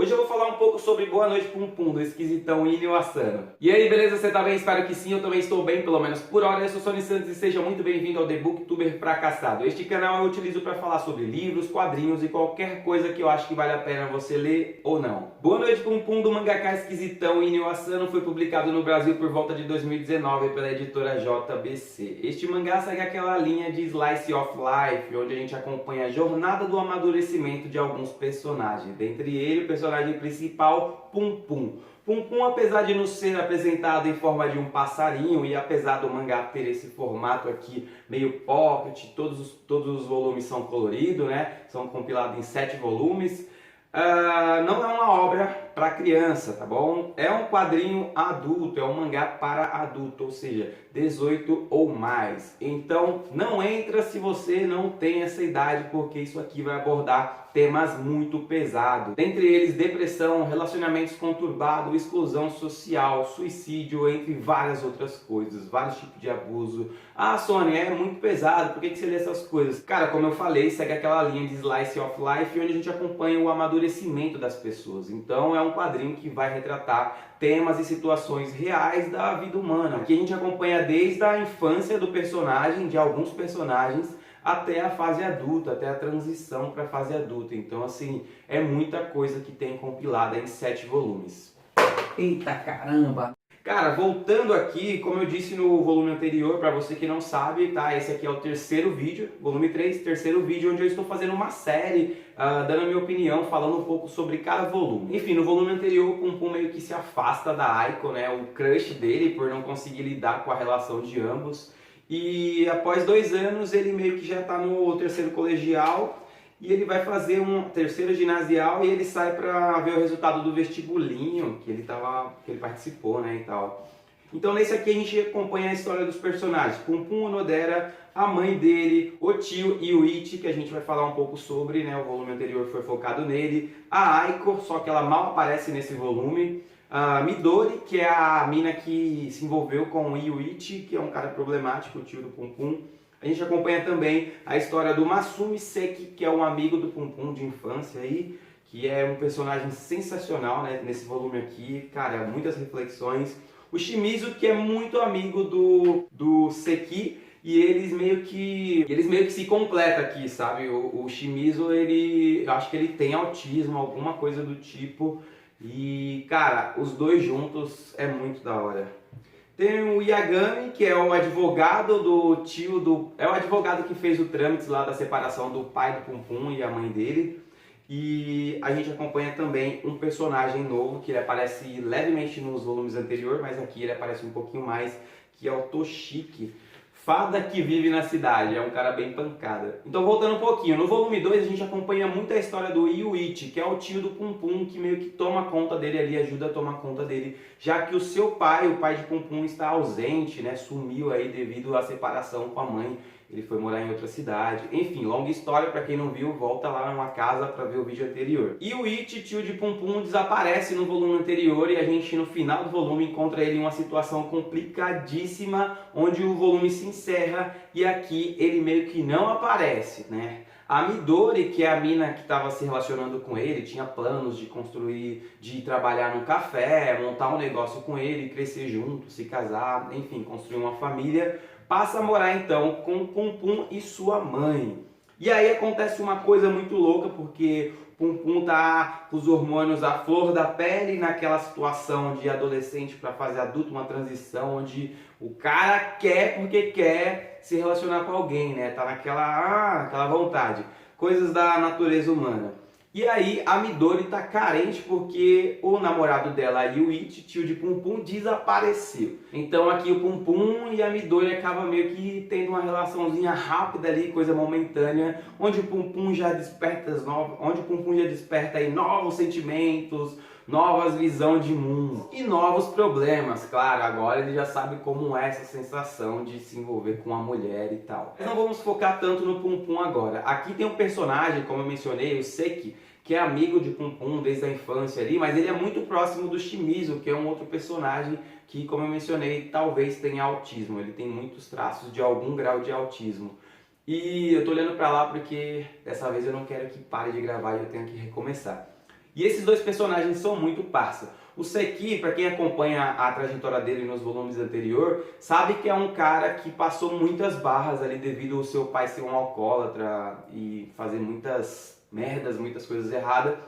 Hoje eu vou falar um pouco sobre Boa Noite Pum Pum, do esquisitão Inio Asano. E aí, beleza? Você tá bem? Espero que sim, eu também estou bem, pelo menos por hora. Eu sou Sony Santos e seja muito bem-vindo ao The Booktuber Fracassado. Este canal eu utilizo para falar sobre livros, quadrinhos e qualquer coisa que eu acho que vale a pena você ler ou não. Boa Noite Pum Pum, do mangaka esquisitão Inio Asano, foi publicado no Brasil por volta de 2019 pela editora JBC. Este mangá segue aquela linha de Slice of Life, onde a gente acompanha a jornada do amadurecimento de alguns personagens. Dentre eles, o personagem principal, Pum Pum. Pum Pum, apesar de não ser apresentado em forma de um passarinho e apesar do mangá ter esse formato aqui meio pocket, todos os volumes são coloridos, né? São compilados em 7 volumes. Não é uma obra para criança, tá bom? É um quadrinho adulto, é um mangá para adulto, ou seja, 18 ou mais. Então não entra se você não tem essa idade, porque isso aqui vai abordar temas muito pesados. Dentre eles, depressão, relacionamentos conturbados, exclusão social, suicídio, entre várias outras coisas, vários tipos de abuso. Ah, Sony, é muito pesado, por que você lê essas coisas? Cara, como eu falei, segue aquela linha de Slice of Life, onde a gente acompanha o amadurecimento das pessoas. Então é um quadrinho que vai retratar temas e situações reais da vida humana. Aqui a gente acompanha desde a infância do personagem, de alguns personagens, até a fase adulta, até a transição para a fase adulta. Então, assim, é muita coisa que tem compilada em 7 volumes. Eita caramba! Cara, voltando aqui, como eu disse no volume anterior, para você que não sabe, tá? Esse aqui é o terceiro vídeo, volume 3, terceiro vídeo, onde eu estou fazendo uma série, dando a minha opinião, falando um pouco sobre cada volume. Enfim, no volume anterior, o Pum Pum meio que se afasta da Aiko, né? O crush dele, por não conseguir lidar com a relação de ambos. E após 2 anos, ele meio que já está no terceiro colegial, e ele vai fazer um terceiro ginasial e ele sai para ver o resultado do vestibulinho que ele participou, né, e tal. Então nesse aqui a gente acompanha a história dos personagens, Pum Pum Onodera, a mãe dele, o tio Yuichi, que a gente vai falar um pouco sobre, né, o volume anterior foi focado nele, a Aiko, só que ela mal aparece nesse volume, a Midori, que é a mina que se envolveu com o Yuichi, que é um cara problemático, o tio do Pum Pum. A gente acompanha também a história do Masumi Seki, que é um amigo do Pum Pum de infância aí, que é um personagem sensacional, né, nesse volume aqui, cara, muitas reflexões. O Shimizu, que é muito amigo do Seki, e eles meio que se completam aqui, sabe? O Shimizu, eu acho que ele tem autismo, alguma coisa do tipo, e cara, os dois juntos é muito da hora. Tem o Yagami, que é o advogado do tio do... É o advogado que fez o trâmite lá da separação do pai do Pum Pum e a mãe dele. E a gente acompanha também um personagem novo, que ele aparece levemente nos volumes anteriores, mas aqui ele aparece um pouquinho mais, que é o Toshiki. Fada que vive na cidade, é um cara bem pancada. Então voltando um pouquinho, no volume 2 a gente acompanha muito a história do Yuichi, que é o tio do Pum Pum, que meio que toma conta dele ali, ajuda a tomar conta dele, já que o seu pai, o pai de Pum Pum, está ausente, né, sumiu aí devido à separação com a mãe, ele foi morar em outra cidade. Enfim, longa história, para quem não viu, volta lá numa casa para ver o vídeo anterior. E o Yuichi, tio de Pum Pum, desaparece no volume anterior e a gente no final do volume encontra ele em uma situação complicadíssima, onde o volume se encerra e aqui ele meio que não aparece, né? A Midori, que é a mina que estava se relacionando com ele, tinha planos de construir, de trabalhar no café, montar um negócio com ele, crescer junto, se casar, enfim, construir uma família, passa a morar então com Pum Pum e sua mãe. E aí acontece uma coisa muito louca, porque Pum Pum tá com os hormônios à flor da pele, naquela situação de adolescente para fase adulto, uma transição onde o cara quer porque quer se relacionar com alguém, né? Tá naquela vontade. Coisas da natureza humana. E aí a Midori tá carente porque o namorado dela, Yuichi, tio de Pum Pum, desapareceu. Então aqui o Pum Pum e a Midori acabam meio que tendo uma relaçãozinha rápida ali, coisa momentânea, onde o Pum Pum já desperta aí novos sentimentos, novas visões de mundo e novos problemas. Claro, agora ele já sabe como é essa sensação de se envolver com uma mulher e tal. Mas não vamos focar tanto no Pum Pum agora. Aqui tem um personagem, como eu mencionei, o Seki, que é amigo de Pum Pum desde a infância ali, mas ele é muito próximo do Shimizu, que é um outro personagem que, como eu mencionei, talvez tenha autismo. Ele tem muitos traços de algum grau de autismo. E eu tô olhando pra lá porque dessa vez eu não quero que pare de gravar e eu tenho que recomeçar. E esses dois personagens são muito parça. O Seki, para quem acompanha a trajetória dele nos volumes anteriores, sabe que é um cara que passou muitas barras ali devido ao seu pai ser um alcoólatra e fazer muitas merdas, muitas coisas erradas.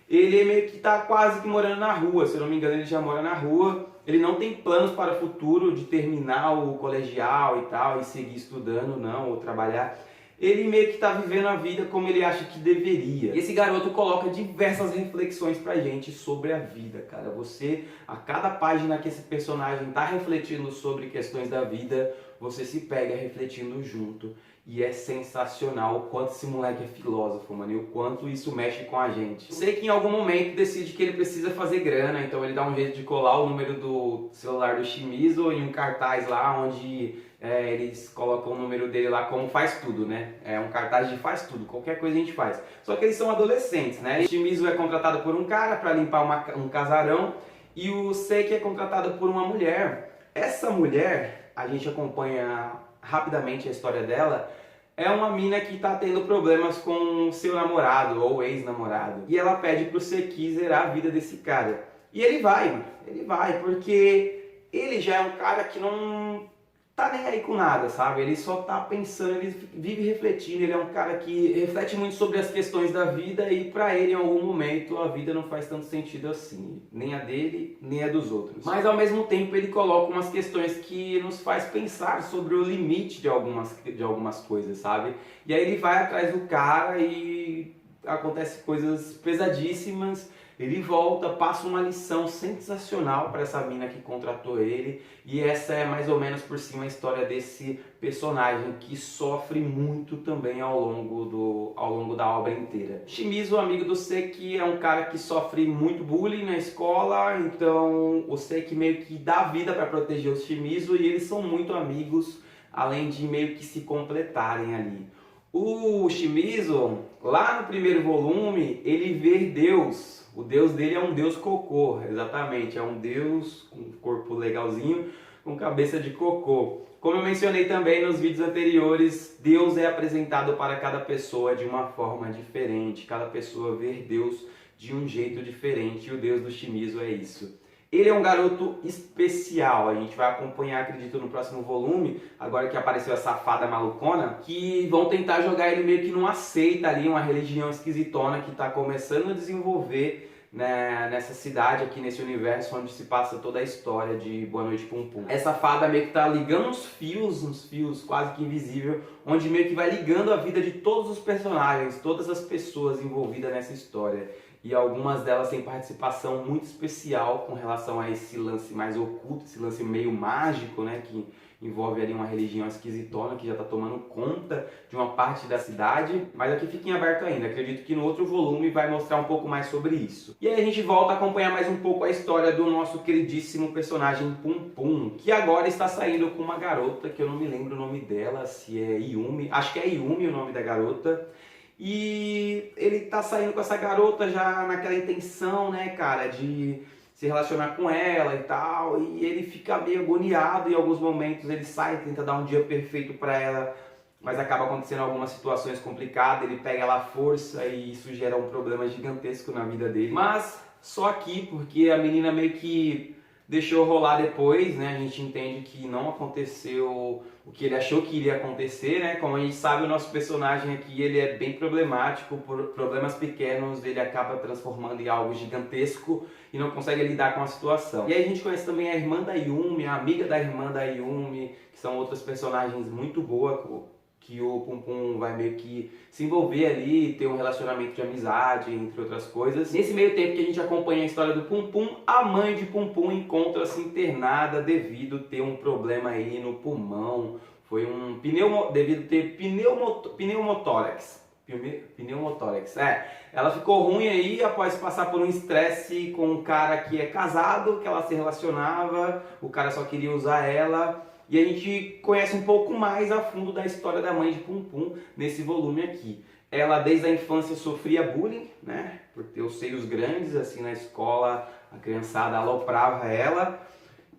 Ele meio que tá quase que morando na rua, se eu não me engano ele já mora na rua. Ele não tem planos para o futuro de terminar o colegial e tal, e seguir estudando não, ou trabalhar. Ele meio que está vivendo a vida como ele acha que deveria. E esse garoto coloca diversas reflexões pra gente sobre a vida, cara. Você, a cada página que esse personagem está refletindo sobre questões da vida, você se pega refletindo junto. E é sensacional o quanto esse moleque é filósofo, mano, e o quanto isso mexe com a gente. Sei que em algum momento decide que ele precisa fazer grana, então ele dá um jeito de colar o número do celular do Shimizu em um cartaz lá onde eles colocam o número dele lá como faz tudo, né? É um cartaz de faz tudo, qualquer coisa a gente faz. Só que eles são adolescentes, né? O Shimizu é contratado por um cara para limpar um casarão e o Seki é contratado por uma mulher. Essa mulher, a gente acompanha rapidamente a história dela, é uma mina que tá tendo problemas com seu namorado ou ex-namorado. E ela pede pro Seki zerar a vida desse cara. E ele vai, mano. Ele vai, porque ele já é um cara que não tá nem aí com nada, sabe? Ele só tá pensando, ele vive refletindo, ele é um cara que reflete muito sobre as questões da vida e pra ele em algum momento a vida não faz tanto sentido assim, nem a dele, nem a dos outros. Mas ao mesmo tempo ele coloca umas questões que nos faz pensar sobre o limite de algumas coisas, sabe? E aí ele vai atrás do cara e acontece coisas pesadíssimas. Ele volta, passa uma lição sensacional para essa mina que contratou ele. E essa é mais ou menos por cima a história desse personagem que sofre muito também ao longo da obra inteira. Shimizu, amigo do Seki, é um cara que sofre muito bullying na escola. Então o Seki meio que dá vida para proteger o Shimizu e eles são muito amigos, além de meio que se completarem ali. O Shimizu, lá no primeiro volume, ele vê Deus. O deus dele é um deus cocô, exatamente. É um deus com um corpo legalzinho, com cabeça de cocô. Como eu mencionei também nos vídeos anteriores, Deus é apresentado para cada pessoa de uma forma diferente. Cada pessoa vê Deus de um jeito diferente e o Deus do Shimizu é isso. Ele é um garoto especial, a gente vai acompanhar, acredito, no próximo volume, agora que apareceu essa fada malucona, que vão tentar jogar ele meio que numa seita ali, uma religião esquisitona que está começando a desenvolver, né, nessa cidade aqui, nesse universo onde se passa toda a história de Boa Noite Pum Pum. Essa fada meio que tá ligando uns fios quase que invisível, onde meio que vai ligando a vida de todos os personagens, todas as pessoas envolvidas nessa história. E algumas delas têm participação muito especial com relação a esse lance mais oculto, esse lance meio mágico, né, que envolve ali uma religião esquisitona que já está tomando conta de uma parte da cidade, mas aqui fica em aberto ainda. Acredito que no outro volume vai mostrar um pouco mais sobre isso. E aí a gente volta a acompanhar mais um pouco a história do nosso queridíssimo personagem Pum Pum, que agora está saindo com uma garota, que eu não me lembro o nome dela, se é Yumi, acho que é Yumi o nome da garota. E ele tá saindo com essa garota já naquela intenção, né, cara, de se relacionar com ela e tal. E ele fica meio agoniado em alguns momentos, ele sai, tenta dar um dia perfeito pra ela, mas acaba acontecendo algumas situações complicadas, ele pega ela à força e isso gera um problema gigantesco na vida dele. Mas só aqui, porque a menina meio que deixou rolar depois, né? A gente entende que não aconteceu o que ele achou que iria acontecer, né? Como a gente sabe, o nosso personagem aqui, ele é bem problemático, por problemas pequenos ele acaba transformando em algo gigantesco e não consegue lidar com a situação. E aí a gente conhece também a irmã da Yumi, a amiga da irmã da Yumi, que são outras personagens muito boas, que o Pum Pum vai meio que se envolver ali, ter um relacionamento de amizade, entre outras coisas. Nesse meio tempo que a gente acompanha a história do Pum Pum, a mãe de Pum Pum encontra-se internada devido ter um problema aí no pulmão. Foi um devido ter pneumotórax. Ela ficou ruim aí após passar por um estresse com um cara que é casado, que ela se relacionava, o cara só queria usar ela. E a gente conhece um pouco mais a fundo da história da mãe de Pum Pum nesse volume aqui. Ela desde a infância sofria bullying, né? Por ter os seios grandes, assim, na escola a criançada aloprava ela.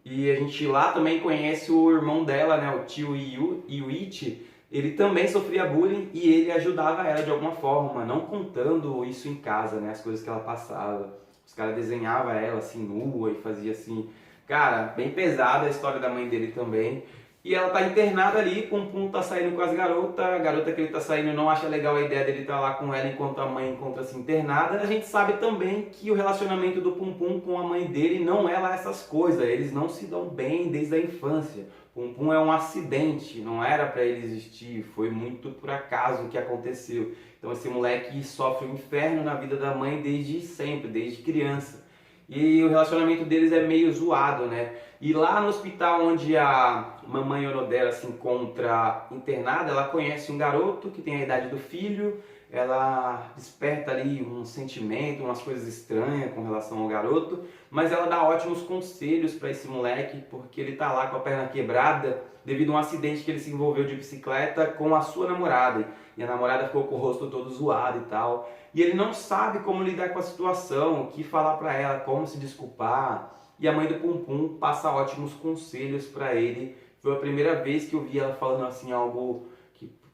E a gente lá também conhece o irmão dela, né? O tio Yuichi. ele também sofria bullying e ele ajudava ela de alguma forma, não contando isso em casa, né, as coisas que ela passava. Os caras desenhavam ela assim nua e fazia assim, cara, bem pesada a história da mãe dele também. E ela tá internada ali, Pum Pum tá saindo com as garotas, a garota que ele tá saindo não acha legal a ideia dele estar lá com ela enquanto a mãe encontra-se internada. A gente sabe também que o relacionamento do Pum Pum com a mãe dele não é lá essas coisas, eles não se dão bem desde a infância. Pum Pum é um acidente, não era para ele existir, foi muito por acaso que aconteceu. Então esse moleque sofre um inferno na vida da mãe desde sempre, desde criança. E o relacionamento deles é meio zoado, né? E lá no hospital onde a mamãe Onodera se encontra internada, ela conhece um garoto que tem a idade do filho, ela desperta ali um sentimento, umas coisas estranhas com relação ao garoto, mas ela dá ótimos conselhos para esse moleque, porque ele tá lá com a perna quebrada devido a um acidente que ele se envolveu de bicicleta com a sua namorada. E a namorada ficou com o rosto todo zoado e tal. E ele não sabe como lidar com a situação, o que falar para ela, como se desculpar. E a mãe do Pum Pum passa ótimos conselhos para ele. Foi a primeira vez que eu vi ela falando assim algo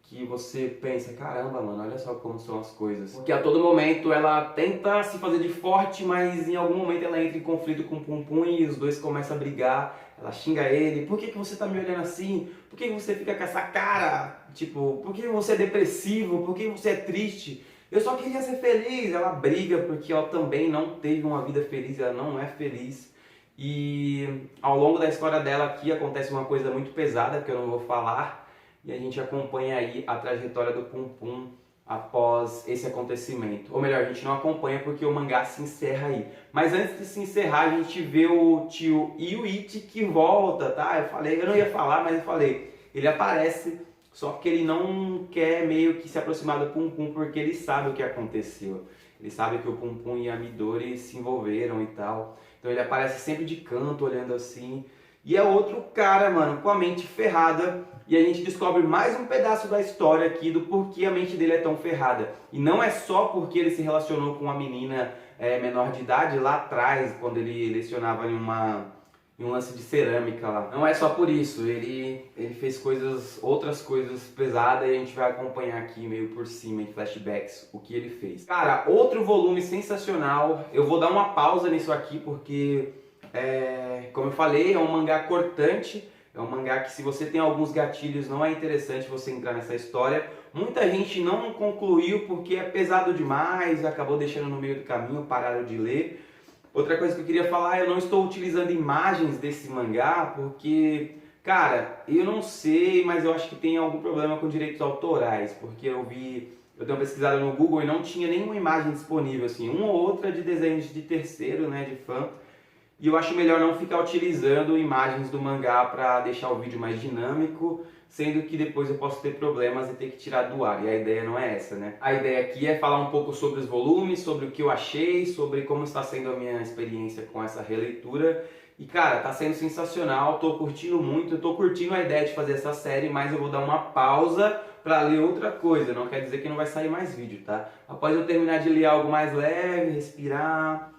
que você pensa, caramba, mano, olha só como são as coisas. Porque a todo momento ela tenta se fazer de forte, mas em algum momento ela entra em conflito com o Pum Pum e os dois começam a brigar. Ela xinga ele, por que você tá me olhando assim? Por que você fica com essa cara? Tipo, por que você é depressivo? Por que você é triste? Eu só queria ser feliz. Ela briga porque ela também não teve uma vida feliz, ela não é feliz. E ao longo da história dela aqui acontece uma coisa muito pesada que eu não vou falar. E a gente acompanha aí a trajetória do Pum Pum após esse acontecimento. Ou melhor, a gente não acompanha porque o mangá se encerra aí. Mas antes de se encerrar, a gente vê o tio Yuichi que volta, tá? Eu não ia falar, mas eu falei. Ele aparece, só que ele não quer meio que se aproximar do Pum Pum porque ele sabe o que aconteceu. Ele sabe que o Pum Pum e a Midori se envolveram e tal. Então ele aparece sempre de canto, olhando assim. E é outro cara, mano, com a mente ferrada. E a gente descobre mais um pedaço da história aqui do porquê a mente dele é tão ferrada. E não é só porque ele se relacionou com uma menina menor de idade lá atrás, quando ele lecionava em um lance de cerâmica lá. Não é só por isso, ele fez outras coisas pesadas e a gente vai acompanhar aqui meio por cima em flashbacks o que ele fez. Cara, outro volume sensacional. Eu vou dar uma pausa nisso aqui porque, como eu falei, é um mangá cortante. É um mangá que, se você tem alguns gatilhos, não é interessante você entrar nessa história. Muita gente não concluiu porque é pesado demais, acabou deixando no meio do caminho, pararam de ler. Outra coisa que eu queria falar, eu não estou utilizando imagens desse mangá porque, cara, eu não sei, mas eu acho que tem algum problema com direitos autorais, porque eu dei uma pesquisada no Google e não tinha nenhuma imagem disponível, assim, uma ou outra de desenhos de terceiro, né, de fã. E eu acho melhor não ficar utilizando imagens do mangá para deixar o vídeo mais dinâmico, sendo que depois eu posso ter problemas e ter que tirar do ar. E a ideia não é essa, né? A ideia aqui é falar um pouco sobre os volumes, sobre o que eu achei, sobre como está sendo a minha experiência com essa releitura. E cara, tá sendo sensacional, tô curtindo muito, tô curtindo a ideia de fazer essa série, mas eu vou dar uma pausa para ler outra coisa. Não quer dizer que não vai sair mais vídeo, tá? Após eu terminar de ler algo mais leve, respirar,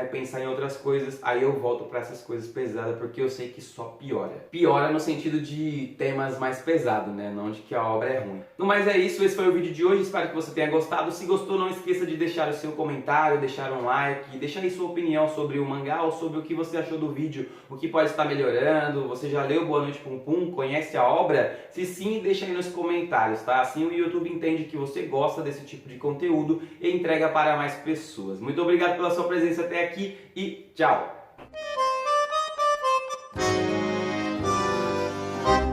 pensar em outras coisas, aí eu volto para essas coisas pesadas, porque eu sei que só piora. Piora no sentido de temas mais pesados, né? Não de que a obra é ruim. No mais é isso, esse foi o vídeo de hoje, espero que você tenha gostado. Se gostou, não esqueça de deixar o seu comentário, deixar um like, deixar aí sua opinião sobre o mangá ou sobre o que você achou do vídeo, o que pode estar melhorando. Você já leu Boa Noite Pum Pum? Conhece a obra? Se sim, deixa aí nos comentários, tá? Assim o YouTube entende que você gosta desse tipo de conteúdo e entrega para mais pessoas. Muito obrigado pela sua presença até aqui e tchau!